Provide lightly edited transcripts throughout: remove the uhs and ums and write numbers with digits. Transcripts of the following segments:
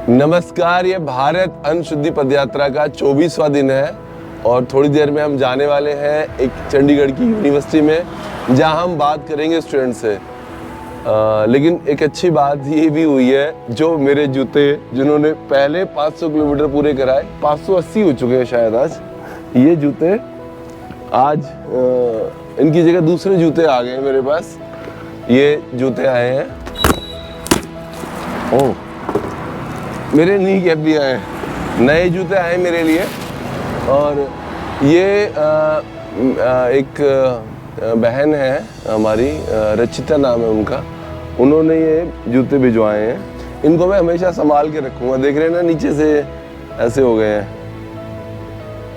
नमस्कार, ये भारत अन्न शुद्धि पदयात्रा का 24वां दिन है और थोड़ी देर में हम जाने वाले हैं एक चंडीगढ़ की यूनिवर्सिटी में, जहां हम बात करेंगे स्टूडेंट से। लेकिन एक अच्छी बात ये भी हुई है, जो मेरे जूते जिन्होंने पहले 500 किलोमीटर पूरे कराए, 580 हो चुके हैं शायद आज, ये जूते आज इनकी जगह दूसरे जूते आ गए मेरे पास। ये जूते आए हैं, ओह मेरे नी कैप भी आए हैं, नए जूते आए मेरे लिए। और ये एक बहन है हमारी, रचिता नाम है उनका, उन्होंने ये जूते भिजवाए हैं। इनको मैं हमेशा संभाल के रखूँगा। देख रहे हैं ना, नीचे से ऐसे हो गए हैं,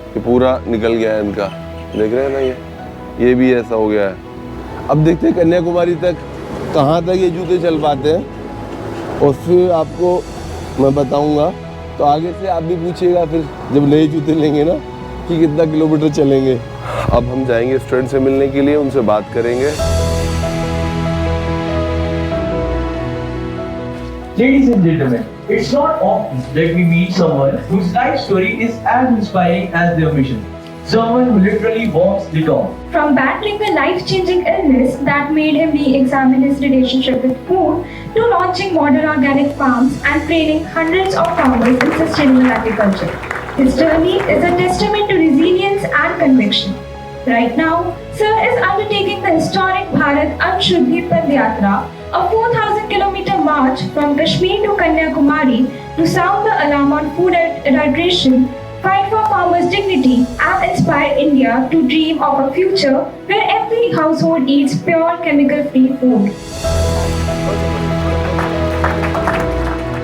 ये पूरा निकल गया है इनका, देख रहे हैं ना, ये भी ऐसा हो गया है। अब देखते हैं कन्याकुमारी तक कहाँ तक ये जूते चल पाते हैं और फिर आपको मैं बताऊंगा। तो आगे से आप भी पूछिएगा फिर जब नए जूते लेंगे ना कि कितना किलोमीटर चलेंगे। अब हम जाएंगे स्टूडेंट से मिलने के लिए, उनसे बात करेंगे। Ladies and gentlemen, it's not often that we meet someone whose life story is as inspiring as their mission. Someone who literally walks the talk. From battling a life-changing illness that made him re-examine his relationship with food, to launching modern organic farms and training hundreds of farmers in sustainable agriculture. His journey is a testament to resilience and conviction. Right now, Sir is undertaking the historic Bharat Ann Shuddhi Padyatra, a 4,000-kilometer march from Kashmir to Kanyakumari to sound the alarm on food hydration, fight for farmers' dignity, and inspire India to dream of a future where every household eats pure, chemical-free food.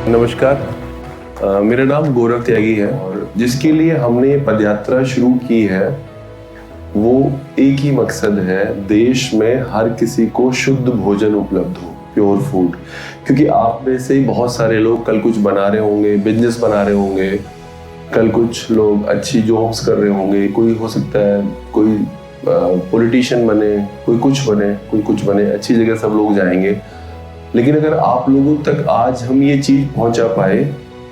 नमस्कार, मेरा नाम गौरव त्यागी है और जिसके लिए हमने ये पदयात्रा शुरू की है वो एक ही मकसद है, देश में हर किसी को शुद्ध भोजन उपलब्ध हो, प्योर फूड। क्योंकि आप में से बहुत सारे लोग कल कुछ बना रहे होंगे, बिजनेस बना रहे होंगे, कल कुछ लोग अच्छी जॉब्स कर रहे होंगे, कोई हो सकता है कोई पॉलिटिशियन बने, कोई कुछ बने, कोई कुछ बने, अच्छी जगह सब लोग जाएंगे। लेकिन अगर आप लोगों तक आज हम ये चीज पहुंचा पाए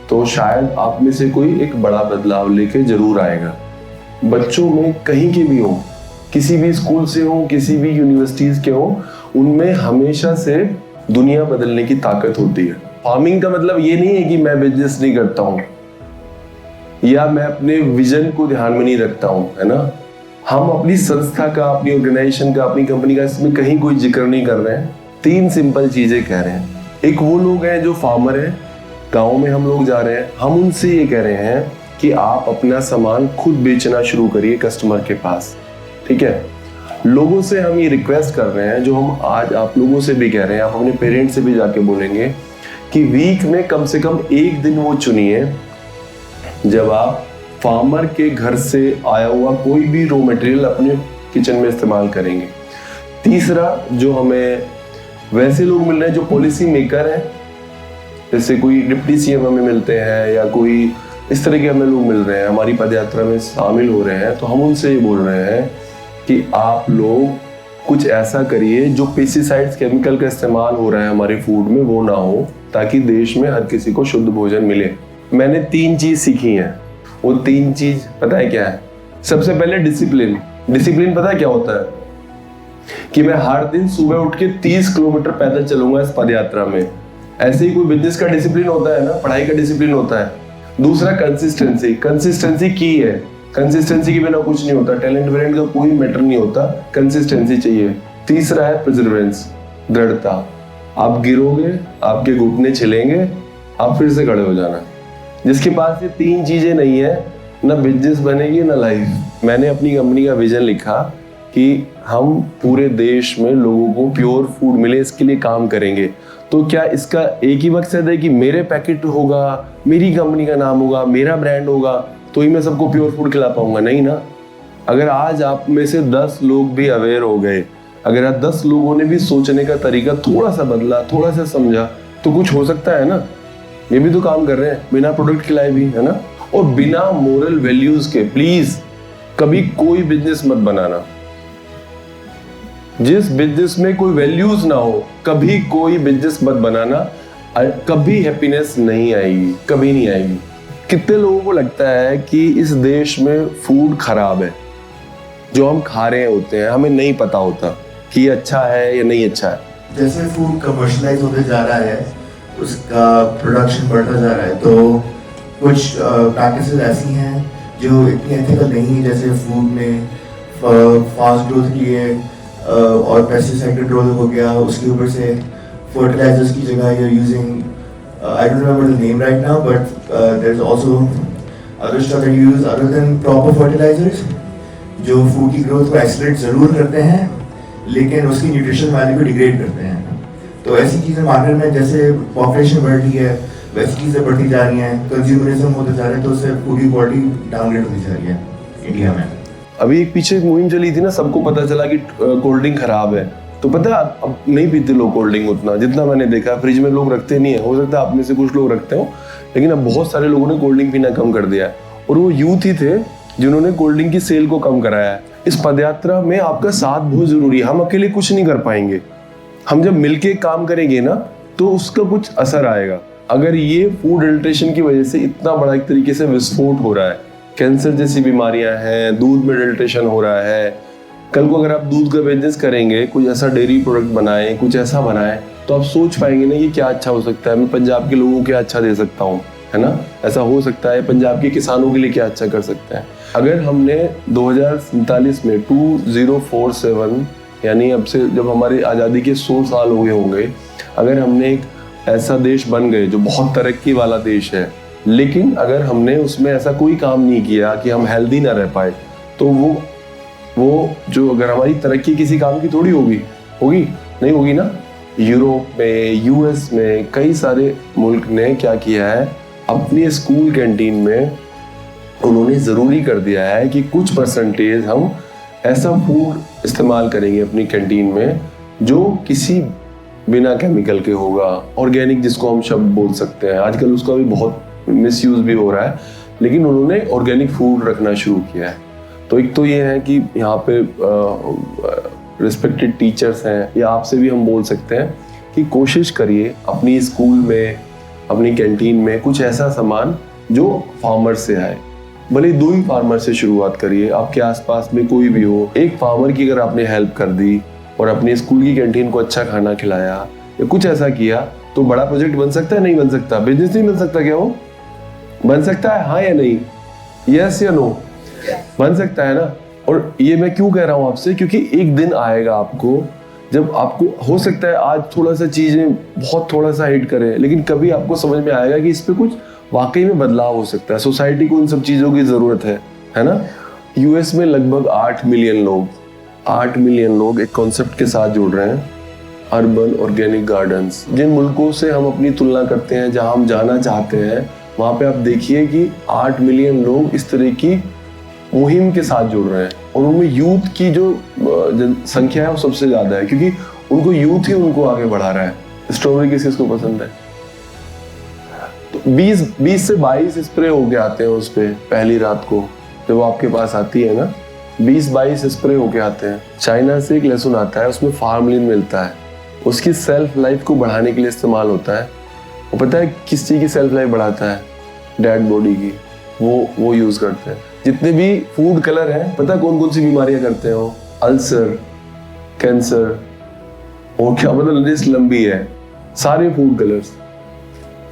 तो शायद आप में से कोई एक बड़ा बदलाव लेके जरूर आएगा। बच्चों में कहीं के भी हो, किसी भी स्कूल से हो, किसी भी यूनिवर्सिटीज के हो, उनमें हमेशा से दुनिया बदलने की ताकत होती है। फार्मिंग का मतलब ये नहीं है कि मैं बिजनेस नहीं करता हूँ या मैं अपने विजन को ध्यान में नहीं रखता हूँ, है ना। हम अपनी संस्था का, अपनी ऑर्गेनाइजेशन का, अपनी कंपनी का इसमें कहीं कोई जिक्र नहीं कर रहे हैं। 3 सिंपल चीजें कह रहे हैं। एक वो लोग हैं जो फार्मर हैं, गाँव में हम लोग जा रहे हैं, हम उनसे ये कह रहे हैं कि आप अपना सामान खुद बेचना शुरू करिए कस्टमर के पास, ठीक है। लोगों से हम ये रिक्वेस्ट कर रहे हैं, जो हम आज आप लोगों से भी कह रहे हैं, आप अपने पेरेंट्स से भी जाके बोलेंगे कि वीक में कम से कम एक दिन वो चुनिए जब आप फार्मर के घर से आया हुआ कोई भी रॉ मटेरियल अपने किचन में इस्तेमाल करेंगे। तीसरा, जो हमें वैसे लोग मिल रहे हैं जो पॉलिसी मेकर हैं, जैसे कोई डिप्टी सीएम हमें मिलते हैं या कोई इस तरह के हमें लोग मिल रहे हैं, हमारी पदयात्रा में शामिल हो रहे हैं, तो हम उनसे ये बोल रहे हैं कि आप लोग कुछ ऐसा करिए जो पेस्टिसाइड्स, केमिकल का इस्तेमाल हो रहा है हमारे फूड में, वो ना हो, ताकि देश में हर किसी को शुद्ध भोजन मिले। मैंने 3 चीज सीखी हैं। वो 3 चीज पता है क्या है? सबसे पहले डिसिप्लिन। डिसिप्लिन पता है क्या होता है? कि मैं हर दिन सुबह उठ के 30 किलोमीटर पैदल चलूंगा इस पदयात्रा में। ऐसे ही कोई बिजनेस का डिसिप्लिन होता है ना, पढ़ाई का डिसिप्लिन होता है। दूसरा, कंसिस्टेंसी। कंसिस्टेंसी की है, कंसिस्टेंसी के बिना कुछ नहीं होता। टैलेंट वेलेंट का कोई मैटर नहीं होता, कंसिस्टेंसी चाहिए। तीसरा है परसिवरेंस, दृढ़ता। आप गिरोगे, आपके घुटने छिलेंगे, आप फिर से खड़े हो जाना। जिसके पास ये 3 चीजें नहीं है, ना बिजनेस बनेगी ना लाइफ। मैंने अपनी कंपनी का विजन लिखा कि हम पूरे देश में लोगों को प्योर फूड मिले, इसके लिए काम करेंगे। तो क्या इसका एक ही मकसद है कि मेरे पैकेट होगा, मेरी कंपनी का नाम होगा, मेरा ब्रांड होगा तो ही मैं सबको प्योर फूड खिला पाऊंगा? नहीं ना। अगर आज आप में से 10 लोग भी अवेयर हो गए, अगर आज 10 लोगों ने भी सोचने का तरीका थोड़ा सा बदला, थोड़ा सा समझा, तो कुछ हो सकता है ना। ये भी तो काम कर रहे हैं बिना प्रोडक्ट खिलाए भी, है ना। और बिना मोरल वैल्यूज के प्लीज कभी कोई बिजनेस मत बनाना। जिस बिजनेस में कोई वैल्यूज ना हो, कभी कोई बिजनेस मत बनाना। कभी हैप्पीनेस नहीं आएगी, कभी नहीं आएगी। कितने लोगों को लगता है कि इस देश में फूड खराब है, जो हम खा रहे होते हैं हमें नहीं पता होता कि ये अच्छा है या नहीं अच्छा है। जैसे फूड कमर्शलाइज होते जा रहा है, उसका प्रोडक्शन बढ़ता जा रहा है, तो कुछ प्रैक्टिसेस ऐसी हैं जो इतनी एथिकल नहीं है, जैसे फूड में फास्ट ग्रोथ के लिए और पेस्टिसाइड कंट्रोल हो गया, उसके ऊपर से फर्टिलाइजर्स की जगह you're using I don't remember the name right now, but there's also other stuff that you use other than proper fertilizers, जो फूड की ग्रोथ को एक्सीलरेट जरूर करते हैं लेकिन उसकी न्यूट्रिशन वैल्यू को डिग्रेड करते हैं। तो ऐसी चीज़ें मार्केट में, जैसे पॉपुलेशन बढ़ रही है वैसी चीज़ें बढ़ती जा रही हैं, कंज्यूमरिज्म होते जा रहे हैं, तो उससे फूड की क्वालिटी डाउनग्रेड होती जा रही है इंडिया में। अभी एक पीछे एक मुहिम चली थी ना, सबको पता चला कि कोल्ड ड्रिंक खराब है, तो पता है अब नहीं पीते लोग कोल्ड ड्रिंक उतना, जितना मैंने देखा फ्रिज में लोग रखते नहीं है। हो सकता है आप में से कुछ लोग रखते हो, लेकिन अब बहुत सारे लोगों ने कोल्ड ड्रिंक पीना कम कर दिया है, और वो यूथ ही थे जिन्होंने कोल्ड ड्रिंक की सेल को कम कराया है। इस पदयात्रा में आपका साथ बहुत जरूरी है, हम अकेले कुछ नहीं कर पाएंगे। हम जब मिलके काम करेंगे ना तो उसका कुछ असर आएगा। अगर ये फूड एडल्ट्रेशन की वजह से इतना बड़ा एक तरीके से विस्फोट हो रहा है, कैंसर जैसी बीमारियां हैं, दूध में एडल्ट्रेशन हो रहा है, कल को अगर आप दूध का बिजनेस करेंगे, कुछ ऐसा डेयरी प्रोडक्ट बनाएं, कुछ ऐसा बनाएं, तो आप सोच पाएंगे ना ये क्या अच्छा हो सकता है, मैं पंजाब के लोगों को क्या अच्छा दे सकता हूँ, है ना। ऐसा हो सकता है पंजाब के किसानों के लिए क्या अच्छा कर सकता है। अगर हमने 2047 में 2047 यानी अब से जब हमारी आज़ादी के 100 साल हुए होंगे, अगर हमने एक ऐसा देश बन गए जो बहुत तरक्की वाला देश है, लेकिन अगर हमने उसमें ऐसा कोई काम नहीं किया कि हम हेल्दी ना रह पाए, तो वो जो अगर हमारी तरक्की किसी काम की थोड़ी होगी नहीं होगी ना। यूरोप में, यूएस में कई सारे मुल्क ने क्या किया है, अपनी स्कूल कैंटीन में उन्होंने ज़रूरी कर दिया है कि कुछ परसेंटेज हम ऐसा फूड इस्तेमाल करेंगे अपनी कैंटीन में जो किसी बिना केमिकल के होगा, ऑर्गेनिक जिसको हम शब्द बोल सकते हैं। आजकल उसका भी बहुत मिसयूज भी हो रहा है, लेकिन उन्होंने ऑर्गेनिक फूड रखना शुरू किया है। तो एक तो ये है कि यहाँ पे रिस्पेक्टेड टीचर्स हैं, या आपसे भी हम बोल सकते हैं कि कोशिश करिए अपनी स्कूल में, अपनी कैंटीन में कुछ ऐसा सामान जो फार्मर से आए। भले 2 ही फार्मर से शुरुआत करिए, आपके आसपास में कोई भी हो, एक फार्मर की अगर आपने हेल्प कर दी और अपनी स्कूल की कैंटीन को अच्छा खाना खिलाया या कुछ ऐसा किया, तो बड़ा प्रोजेक्ट बन सकता है, नहीं बन सकता? बिजनेस नहीं बन सकता क्या? वो बन सकता है, हाँ या नहीं, यस या नो? बन सकता है ना। और ये मैं क्यों कह रहा हूँ आपसे, क्योंकि एक दिन आएगा आपको जब आपको हो सकता है आज थोड़ा सा चीजें बहुत थोड़ा सा हिट करें, लेकिन कभी आपको समझ में आएगा कि इस पे कुछ वाकई में बदलाव हो सकता है। सोसाइटी को इन सब चीजों की जरूरत है ना। यूएस में लगभग 8 मिलियन लोग एक कॉन्सेप्ट के साथ जुड़ रहे हैं, अर्बन ऑर्गेनिक गार्डन्स। जिन मुल्कों से हम अपनी तुलना करते हैं, जहां हम जाना चाहते हैं, वहां पे आप देखिए कि 8 मिलियन लोग इस तरह की मुहिम के साथ जुड़ रहे हैं, और उनमें यूथ की जो संख्या है वो सबसे ज्यादा है, क्योंकि उनको यूथ ही उनको आगे बढ़ा रहा है। स्ट्रॉबेरी किसको पसंद है? तो 20 से 22 स्प्रे होके आते हैं उस पे पहली रात को, जब वो आपके पास आती है ना, 20-22 स्प्रे होके आते हैं। चाइना से एक लहसुन आता है, उसमें फार्मलिन मिलता है, उसकी सेल्फ लाइफ को बढ़ाने के लिए इस्तेमाल होता है। वो पता है किस चीज़ की सेल्फ लाइफ बढ़ाता है? डेड बॉडी की। वो यूज करते हैं। जितने भी फूड कलर हैं, पता है कौन कौन सी बीमारियां करते हैं वो? अल्सर, कैंसर, और क्या मतलब लिस्ट लंबी है, सारे फूड कलर्स।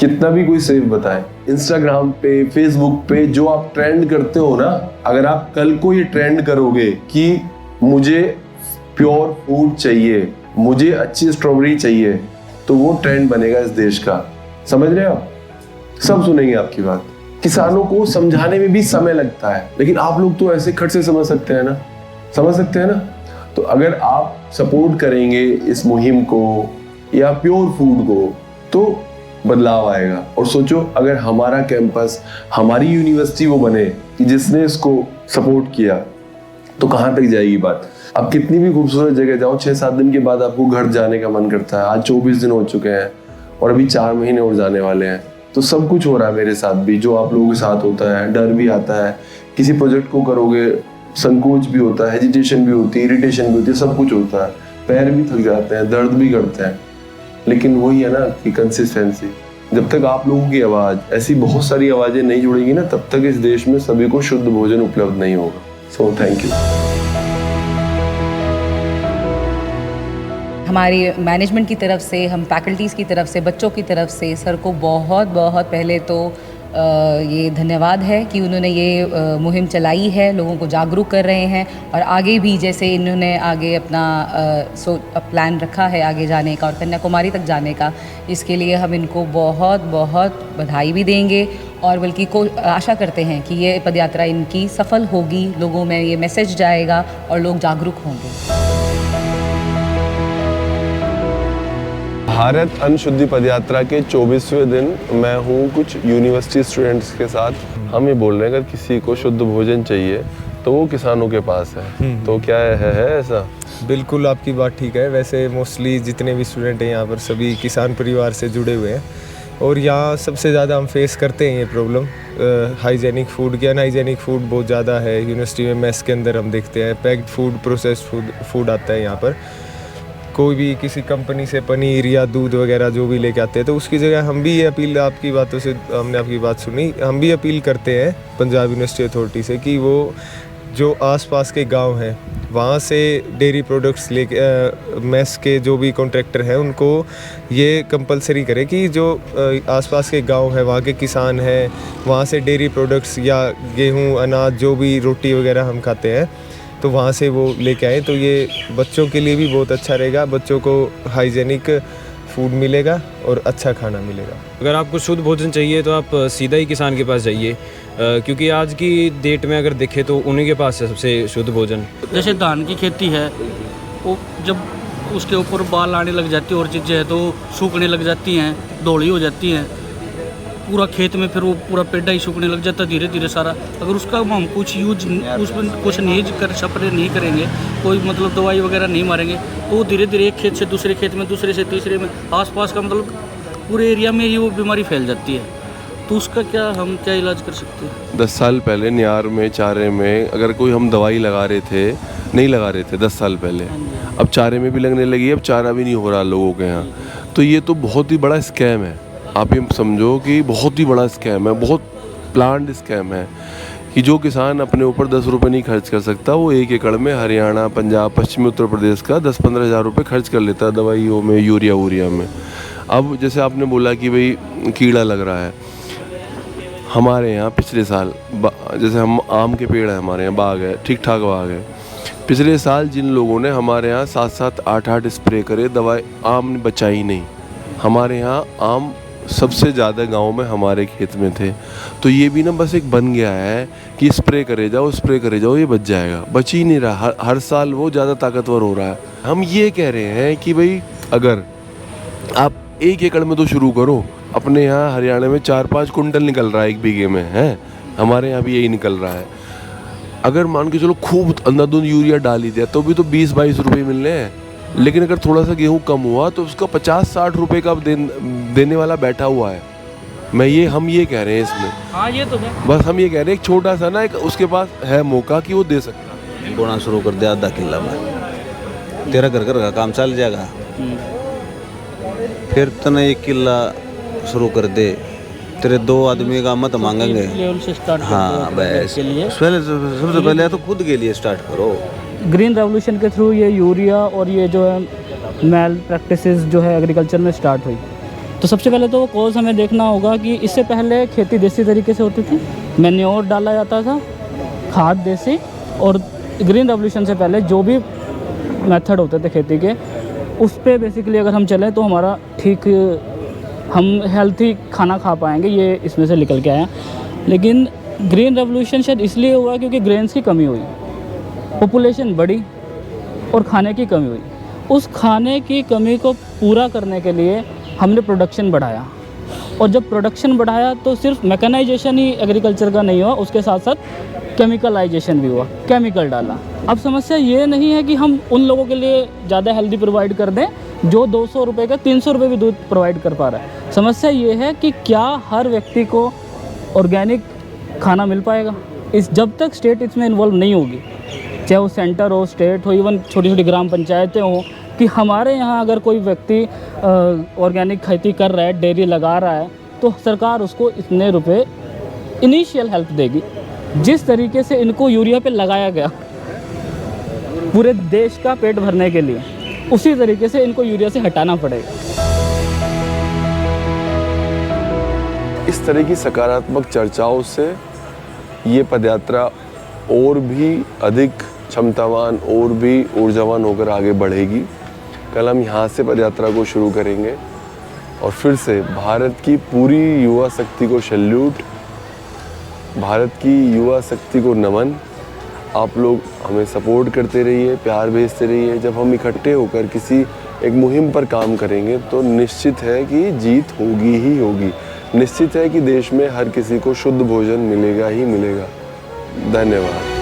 कितना भी कोई सेफ बताए, इंस्टाग्राम पे, फेसबुक पे जो आप ट्रेंड करते हो ना, अगर आप कल को ये ट्रेंड करोगे कि मुझे प्योर फूड चाहिए, मुझे अच्छी स्ट्रॉबेरी चाहिए, तो वो ट्रेंड बनेगा इस देश का। समझ रहे हो आप? सब सुनेंगे आपकी बात। किसानों को समझाने में भी समय लगता है, लेकिन आप लोग तो ऐसे खट से समझ सकते हैं ना। तो अगर आप सपोर्ट करेंगे इस मुहिम को या प्योर फूड को, तो बदलाव आएगा। और सोचो अगर हमारा कैंपस, हमारी यूनिवर्सिटी वो बने कि जिसने इसको सपोर्ट किया, तो कहाँ तक जाएगी बात। अब कितनी भी खूबसूरत जगह जाओ, 6-7 दिन के बाद आपको घर जाने का मन करता है। आज 24 दिन हो चुके हैं और अभी 4 महीने और जाने वाले हैं। तो सब कुछ हो रहा है मेरे साथ भी, जो आप लोगों के साथ होता है। डर भी आता है, किसी प्रोजेक्ट को करोगे संकोच भी होता है, हेजिटेशन भी होती है, इरिटेशन भी होती है, सब कुछ होता है। पैर भी थक जाते हैं, दर्द भी करते हैं, लेकिन वही है ना कि कंसिस्टेंसी। जब तक आप लोगों की आवाज़, ऐसी बहुत सारी आवाज़ें नहीं जुड़ेंगी ना, तब तक इस देश में सभी को शुद्ध भोजन उपलब्ध नहीं होगा। So thank you. हमारी मैनेजमेंट की तरफ से, हम फैकल्टीज़ की तरफ से, बच्चों की तरफ से सर को बहुत बहुत पहले तो ये धन्यवाद है कि उन्होंने ये मुहिम चलाई है, लोगों को जागरूक कर रहे हैं और आगे भी जैसे इन्होंने आगे अपना प्लान रखा है आगे जाने का और कन्याकुमारी तक जाने का, इसके लिए हम इनको बहुत बहुत बधाई भी देंगे और बल्कि आशा करते हैं कि ये पदयात्रा इनकी सफल होगी, लोगों में ये मैसेज जाएगा और लोग जागरूक होंगे। भारत अन्न शुद्धि पदयात्रा के 24वें दिन मैं हूँ कुछ यूनिवर्सिटी स्टूडेंट्स के साथ। हम ये बोल रहे हैं अगर किसी को शुद्ध भोजन चाहिए तो वो किसानों के पास है। तो क्या है ऐसा? बिल्कुल आपकी बात ठीक है। वैसे मोस्टली जितने भी स्टूडेंट हैं यहाँ पर सभी किसान परिवार से जुड़े हुए हैं और यहाँ सबसे ज़्यादा हम फेस करते हैं ये प्रॉब्लम हाइजेनिक फूड की। अनहाइजेनिक फूड बहुत ज़्यादा है यूनिवर्सिटी में। मेस के अंदर हम देखते हैं पैक्ड फूड, प्रोसेस्ड फूड आता है यहाँ पर। कोई भी किसी कंपनी से पनीर या दूध वगैरह जो भी लेके आते हैं तो उसकी जगह हम भी ये अपील, आपकी बातों से हमने आपकी बात सुनी, हम भी अपील करते हैं पंजाब यूनिवर्सिटी अथॉरिटी से कि वो जो आसपास के गांव हैं वहाँ से डेयरी प्रोडक्ट्स लेके मेस के जो भी कॉन्ट्रैक्टर हैं उनको ये कंपलसरी करे कि जो आसपास के गांव है वहाँ के किसान हैं वहाँ से डेयरी प्रोडक्ट्स या गेहूँ, अनाज, जो भी रोटी वगैरह हम खाते हैं तो वहाँ से वो लेके आए तो ये बच्चों के लिए भी बहुत अच्छा रहेगा। बच्चों को हाइजेनिक फूड मिलेगा और अच्छा खाना मिलेगा। अगर आपको शुद्ध भोजन चाहिए तो आप सीधा ही किसान के पास जाइए, क्योंकि आज की डेट में अगर देखें तो उन्हीं के पास है सबसे शुद्ध भोजन। जैसे धान की खेती है, वो जब उसके ऊपर बाल आने लग जाती है और चीज़ें हैं तो सूखने लग जाती हैं, धौली हो जाती हैं पूरा खेत में, फिर वो पूरा पेड़ा ही सूखने लग जाता है धीरे धीरे सारा। अगर उसका हम कुछ यूज उसमें कुछ नहीं कर स्प्रे नहीं करेंगे, कोई मतलब दवाई वगैरह नहीं मारेंगे तो वो धीरे धीरे एक खेत से दूसरे खेत में, दूसरे से तीसरे में, आसपास का मतलब पूरे एरिया में ही वो बीमारी फैल जाती है। तो उसका हम क्या इलाज कर सकते हैं? 10 साल पहले नियार में, चारे में अगर कोई हम दवाई लगा रहे थे, नहीं लगा रहे थे 10 साल पहले, अब चारे में भी लगने लगी है, अब चारा भी नहीं हो रहा लोगों के यहाँ। तो ये तो बहुत ही बड़ा स्कैम है। आप ये समझो कि बहुत ही बड़ा स्कैम है, बहुत प्लान्ड स्कैम है कि जो किसान अपने ऊपर 10 रुपये नहीं खर्च कर सकता वो 1 एकड़ में हरियाणा, पंजाब, पश्चिमी उत्तर प्रदेश का 10-15 हज़ार रुपये खर्च कर लेता है दवाइयों में, यूरिया में। अब जैसे आपने बोला कि भाई कीड़ा लग रहा है, हमारे यहाँ पिछले साल जैसे हम आम के पेड़ हैं, हमारे यहाँ बाग है, ठीक ठाक बाग है, पिछले साल जिन लोगों ने हमारे यहाँ 7-7, 8-8 स्प्रे करे, दवाई आम ने बचाई नहीं। हमारे यहाँ आम सबसे ज़्यादा गांव में हमारे खेत में थे। तो ये भी ना बस एक बन गया है कि स्प्रे करे जाओ ये बच जाएगा, बच ही नहीं रहा। हर साल वो ज़्यादा ताकतवर हो रहा है। हम ये कह रहे हैं कि भाई अगर आप 1 एकड़ में तो शुरू करो। अपने यहाँ हरियाणा में 4-5 कुंटल निकल रहा है 1 बीघे में, है हमारे यहाँ भी यही निकल रहा है। अगर मान के चलो खूब अंधाधुंध यूरिया डाल ही दिया तो भी तो 20-22 रुपये मिलने हैं। लेकिन अगर थोड़ा सा गेहूँ कम हुआ तो उसका 50-60 रुपये का देने वाला बैठा हुआ है। हम ये कह रहे हैं इसमें। हाँ ये तो है। बस हम ये कह रहे हैं एक छोटा सा ना, एक उसके पास है मौका कि वो दे सकता है। बोना शुरू कर दिया आधा किला में, तेरा घर का काम चल जाएगा। फिर तने 1 किला शुरू कर दे, तेरे 2 आदमी का मत मांगेंगे। हाँ बस सबसे पहले तो खुद के लिए स्टार्ट करो। ग्रीन रेवोल्यूशन के थ्रू ये यूरिया और ये जो है मैल प्रैक्टिसेस जो है एग्रीकल्चर में स्टार्ट हुई। तो सबसे पहले तो कॉज हमें देखना होगा कि इससे पहले खेती देसी तरीके से होती थी, मैन्योर डाला जाता था, खाद देसी, और ग्रीन रेवोल्यूशन से पहले जो भी मेथड होते थे खेती के उस पर बेसिकली अगर हम चलें तो हमारा ठीक हम हेल्थी खाना खा पाएंगे, ये इसमें से निकल के आया। लेकिन ग्रीन रेवोल्यूशन शायद इसलिए हुआ क्योंकि ग्रेन्स की कमी हुई, पॉपुलेशन बढ़ी और खाने की कमी हुई। उस खाने की कमी को पूरा करने के लिए हमने प्रोडक्शन बढ़ाया, और जब प्रोडक्शन बढ़ाया तो सिर्फ मैकेनाइजेशन ही एग्रीकल्चर का नहीं हुआ, उसके साथ साथ केमिकलाइजेशन भी हुआ, केमिकल डाला। अब समस्या ये नहीं है कि हम उन लोगों के लिए ज़्यादा हेल्दी प्रोवाइड कर दें जो 200 रुपये का 300 रुपये भी दूध प्रोवाइड कर पा रहा है। समस्या ये है कि क्या हर व्यक्ति को ऑर्गेनिक खाना मिल पाएगा। जब तक स्टेट इसमें इन्वॉल्व नहीं होगी, चाहे वो सेंटर हो, स्टेट हो, इवन छोटी छोटी ग्राम पंचायतें हों, कि हमारे यहाँ अगर कोई व्यक्ति ऑर्गेनिक खेती कर रहा है, डेयरी लगा रहा है, तो सरकार उसको इतने रुपए इनिशियल हेल्प देगी। जिस तरीके से इनको यूरिया पे लगाया गया पूरे देश का पेट भरने के लिए, उसी तरीके से इनको यूरिया से हटाना पड़ेगा। इस तरह की सकारात्मक चर्चाओं से ये पदयात्रा और भी अधिक क्षमतावान और भी ऊर्जावान होकर आगे बढ़ेगी। कल हम यहाँ से पदयात्रा को शुरू करेंगे और फिर से भारत की पूरी युवा शक्ति को सैल्यूट, भारत की युवा शक्ति को नमन। आप लोग हमें सपोर्ट करते रहिए, प्यार भेजते रहिए। जब हम इकट्ठे होकर किसी एक मुहिम पर काम करेंगे तो निश्चित है कि जीत होगी ही होगी। निश्चित है कि देश में हर किसी को शुद्ध भोजन मिलेगा ही मिलेगा। धन्यवाद।